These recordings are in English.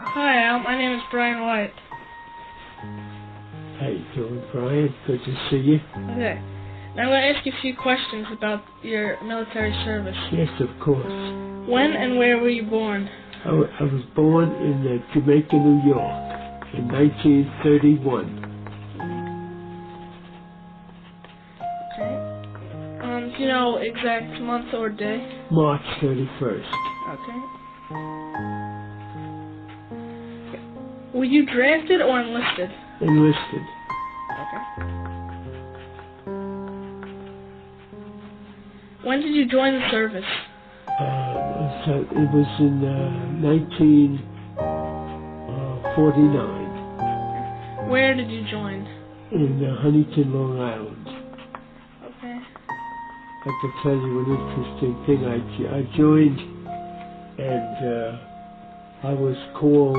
Hi, Al. My name is Brian White. How you doing, Brian? Good to see you. Okay. Now I'm going to ask you a few questions about your military service. Yes, of course. When and where were you born? I was born in Jamaica, New York, in 1931. Okay. Do you know exact month or day? March 31st. Okay. Were you drafted or enlisted? Enlisted. Okay. When did you join the service? So it was in 1949. Where did you join? In Huntington, Long Island. Okay. I can tell you an interesting thing. I joined, and I was called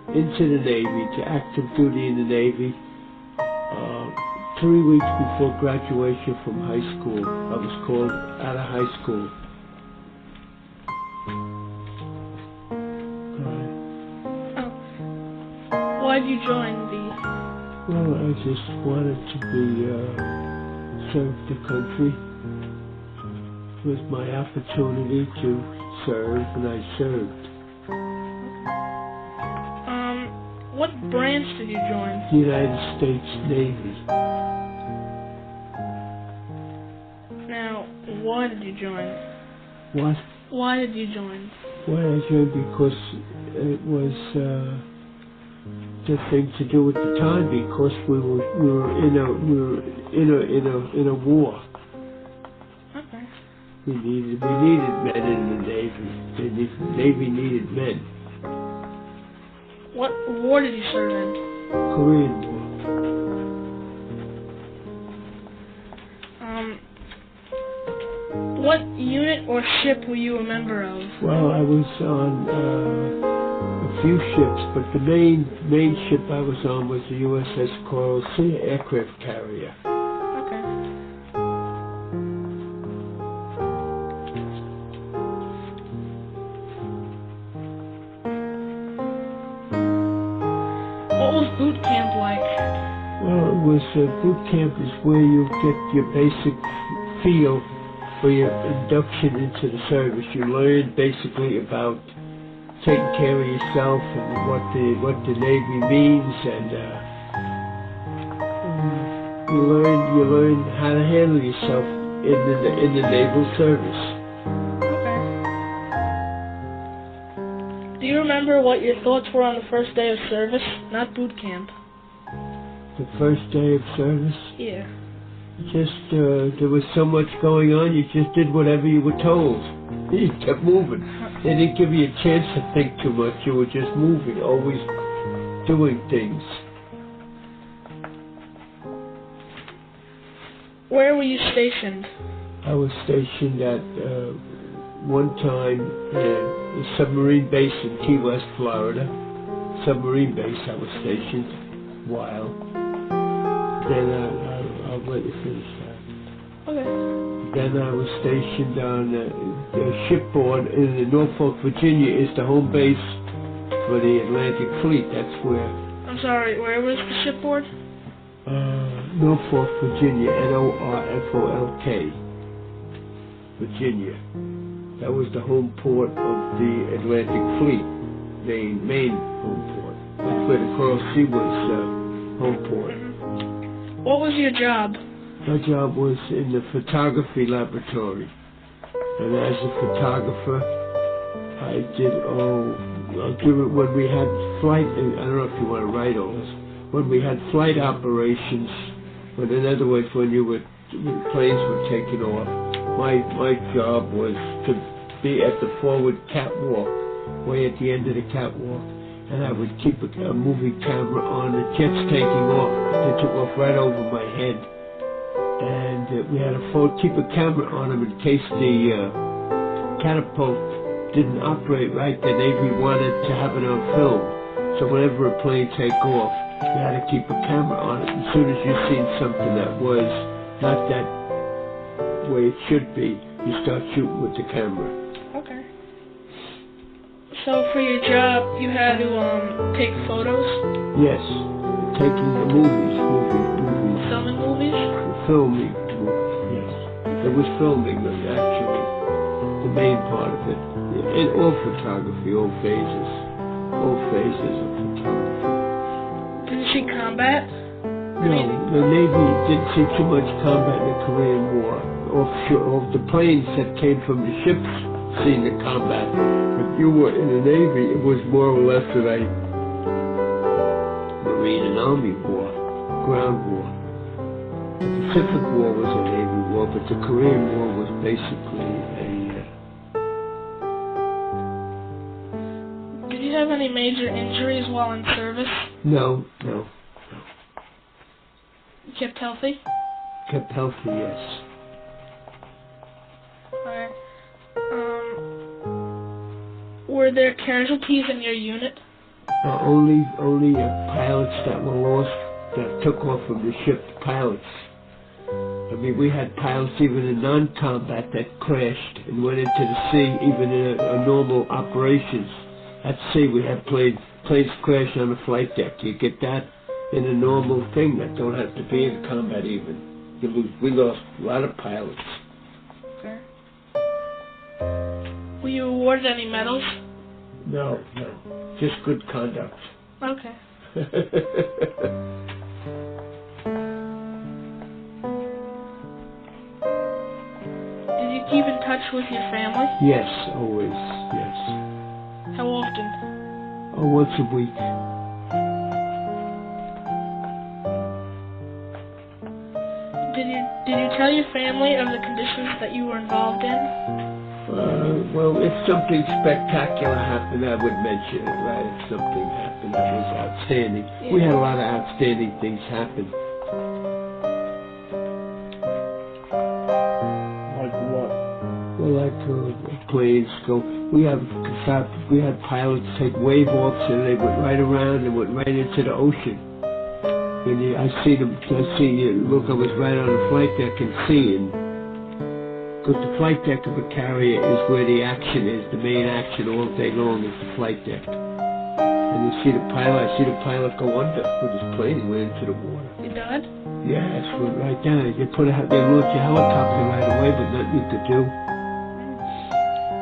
into the Navy, to active duty in the Navy, 3 weeks before graduation from high school. I was called out of high school. Why did you join the... Well, I just wanted to serve the country. It was my opportunity to serve, and I served. What branch did you join? The United States Navy. Now, why did you join? What? Why did you join? Why I joined? Because it was the thing to do at the time. Because we were in a war. Okay. We needed men in the Navy. The Navy needed men. What war did you serve in? Korean War. What unit or ship were you a member of? Well, I was on a few ships, but the main ship I was on was the USS Coral Sea aircraft carrier. Okay. What was boot camp like? Well, it was boot camp is where you get your basic feel for your induction into the service. You learn basically about taking care of yourself and what the Navy means, and you learn how to handle yourself in the naval service. Okay. Do you remember what your thoughts were on the first day of service? Not boot camp. The first day of service? Yeah. Just, there was so much going on, you just did whatever you were told. You kept moving. They didn't give you a chance to think too much. You were just moving, always doing things. Where were you stationed? I was stationed at one time at a submarine base in Key West, Florida. Submarine base I was stationed a while. Then I'll let you finish that. Okay. Then I was stationed on the shipboard in Norfolk, Virginia, is the home base for the Atlantic Fleet. That's where... I'm sorry, where was the shipboard? Norfolk, Virginia, Norfolk, Virginia. That was the home port of the Atlantic Fleet, main home port. That's where the Coral Sea was home port. What was your job? My job was in the photography laboratory. And as a photographer, I did, I'll do it when we had flight, I don't know if you want to write all this, when we had flight operations, but in other words, when planes were taking off, my job was to be at the forward catwalk, way at the end of the catwalk, and I would keep a moving camera on the jets taking off. They took off right over my head. And we had to keep a camera on them in case the catapult didn't operate right. The Navy wanted to have it on film. So whenever a plane take off, you had to keep a camera on it. As soon as you seen something that was not that way it should be, you start shooting with the camera. Okay. So for your job, you had to take photos, Yes, taking the movies. filming movies. Filming, yes. It was filming, actually, the main part of it. In all photography, all phases of photography. Did you see combat? No, the Navy didn't see too much combat in the Korean War. Off the planes that came from the ships, seeing the combat. But you were in the Navy, it was more or less of a Marine and Army war, ground war. The Pacific War was a Navy war, but the Korean War was basically Did you have any major injuries while in service? No. You kept healthy? Kept healthy, yes. Alright. Were there casualties in your unit? Only pilots that were lost, that took off from the ship, pilots. I mean, we had pilots even in non-combat that crashed and went into the sea, even in a normal operations. At sea, we had planes crash on the flight deck. You get that in a normal thing that don't have to be in combat even. We lost a lot of pilots. Okay. Were you awarded any medals? No. Just good conduct. Okay. Did you keep in touch with your family? Yes, always, yes. How often? Once a week. Did you tell your family of the conditions that you were involved in? Well, if something spectacular happened, I would mention it, right? If something happened that was outstanding. Yeah. We had a lot of outstanding things happen. Like what? Well, like planes go. We had pilots take wave offs and they went right around and went right into the ocean. And I see you. Look, I was right on the flight deck and seeing. Because the flight deck of a carrier is where the action is. The main action all day long is the flight deck. And I see the pilot go under with his plane and went into the water. You died? Yes, went right down. They launched a helicopter right away, but nothing you could do.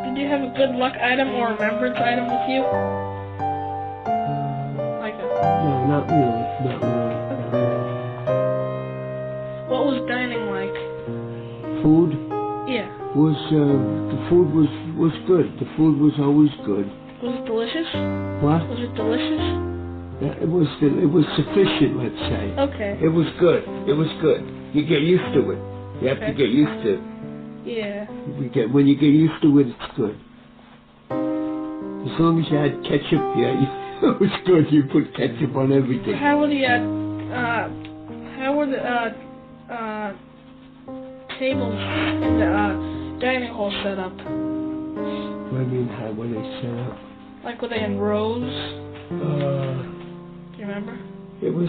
Did you have a good luck item or remembrance item with you? No, not really. What was dining like? Food? Yeah. The food was good. The food was always good. Was it delicious? What? Was it delicious? Yeah, it was sufficient, let's say. Okay. It was good. You get used to it. You have to get used to it. Yeah. When you get used to it, it's good. As long as you had ketchup, it was good. You put ketchup on everything. How were the tables in the dining hall set up? What do you mean, how were they set up? Like, were they in rows? Do you remember? They were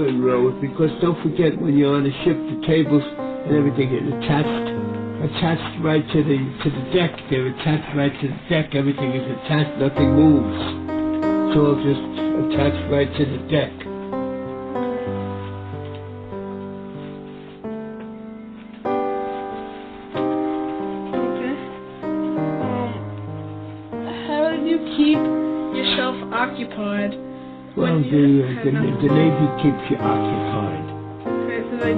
in rows, because don't forget, when you're on a ship, the tables and everything is attached right to the deck. They're attached right to the deck. Everything is attached. Nothing moves. It's all just attached right to the deck. How did you keep yourself occupied? Well, the Navy keeps you occupied. Okay, do they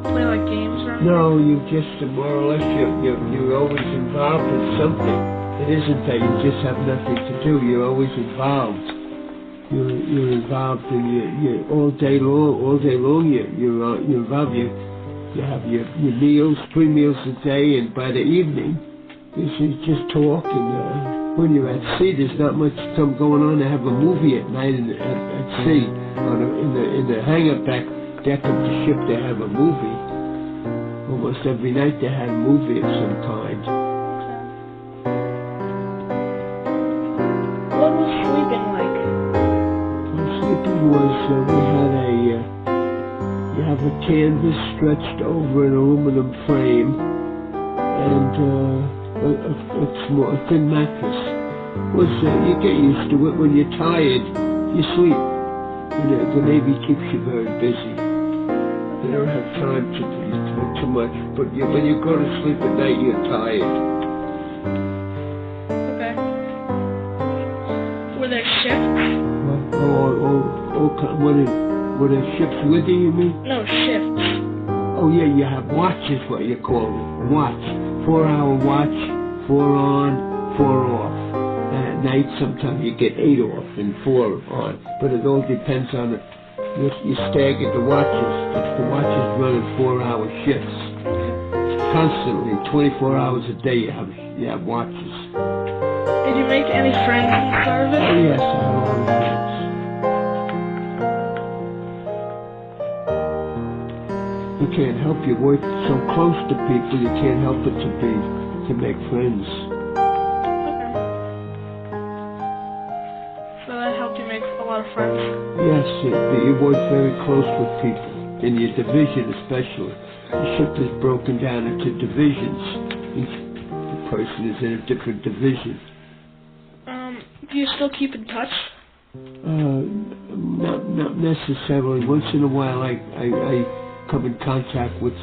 play games or anything? No, you just more or less you're always involved in something. It isn't that you just have nothing to do. You're always involved. You're involved in you all day long. You're involved. You have your meals, 3 meals a day, and by the evening, you just talk. And when you're at sea, there's not much going on. They have a movie at night at sea. In the hangar deck of the ship, they have a movie. Almost every night they had a movie of some kind. What was sleeping like? Sleeping was you have a canvas stretched over an aluminum frame, and a thin mattress. Was you get used to it. When you're tired, you sleep. The Navy keeps you very busy. You don't have time to do too much, but when you go to sleep at night, you're tired. Okay. Were there shifts? Were there ships with you mean? No, shifts. Oh yeah, you have watches, what you call it. Watch. 4-hour watch, 4 on, 4 off. And at night, sometimes you get 8 off and 4 on. But it all depends on it. You stagger the watches. The watches run in 4-hour shifts. Constantly, 24 hours a day you have watches. Did you make any friends in the service? Oh yes, I had a lot of friends. You can't help, you work so close to people, you can't help it to make friends. Okay. So that helped you make a lot of friends? Yes, you work very close with people, in your division especially. The ship is broken down into divisions. Each person is in a different division. Do you still keep in touch? Not necessarily. Once in a while I come in contact with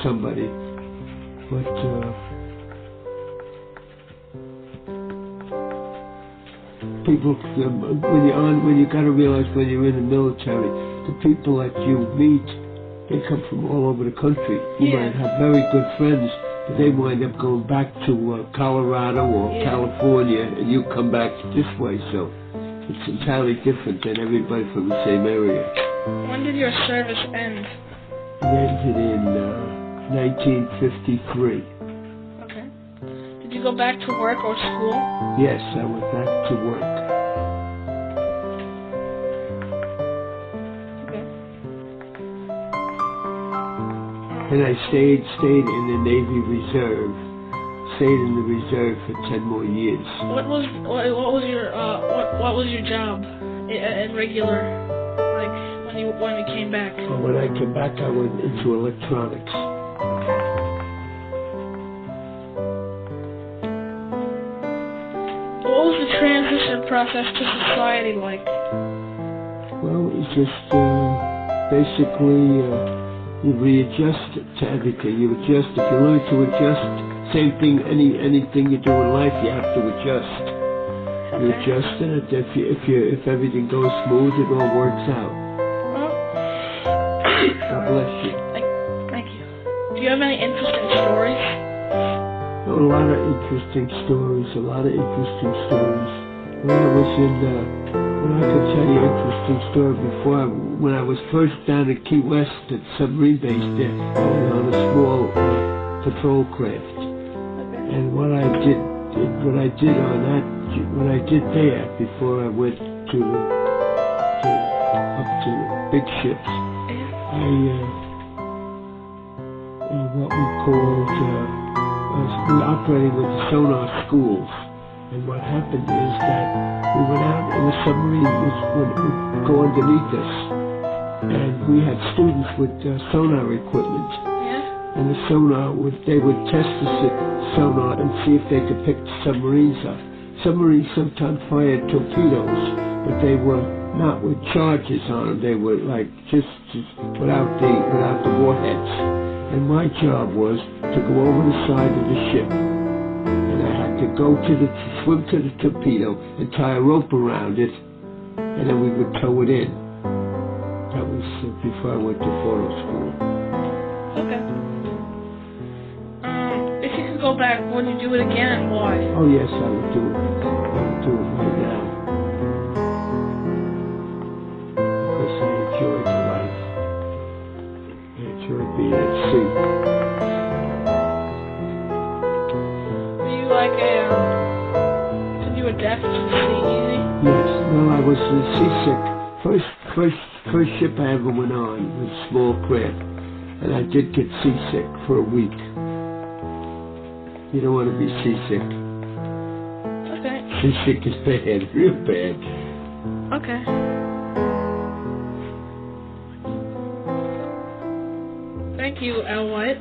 somebody, but people, when you gotta realize when you're in the military, the people that you meet, they come from all over the country. You might have very good friends, but they wind up going back to Colorado or California, and you come back this way, so it's entirely different than everybody from the same area. When did your service end? It ended in 1953. Okay. Did you go back to work or school? Yes, I went back to work. Okay. And I stayed in the Navy Reserve. Stayed in the reserve for 10 more years. What was your job in regular, like when you came back? Well, when I came back, I went into electronics. What was the transition process to society like? Well, it's just basically you readjust to everything. You adjust. If you learn to adjust, same thing. Anything you do in life, you have to adjust. You adjust it. If everything goes smooth, it all works out. God bless you. Thank you. Do you have any interesting stories? A lot of interesting stories. When I was I could tell you an interesting story before. When I was first down at Key West at submarine base there, I was on a small patrol craft. And what I did there before I went up to the big ships, what we called we were operating with the sonar schools. And what happened is that we went out and the submarine would go underneath us. And we had students with sonar equipment. And the sonar they would test the sonar and see if they could pick the submarines up. Submarines sometimes fired torpedoes, but they were not with charges on them. They were like just without the warheads. And my job was to go over the side of the ship. And I had to swim to the torpedo and tie a rope around it, and then we would tow it in. That was before I went to photo school. Okay. If you could go back, would you do it again and why? Oh yes, I would do it. I would do it right now. Because I enjoyed the life. I enjoyed being at sea. Were you like did you adapt to the sea easy? Yes, well I was seasick. First ship I ever went on was a small craft. And I did get seasick for a week. You don't want to be seasick. Okay. Seasick is bad, real bad. Okay. Thank you, Al White.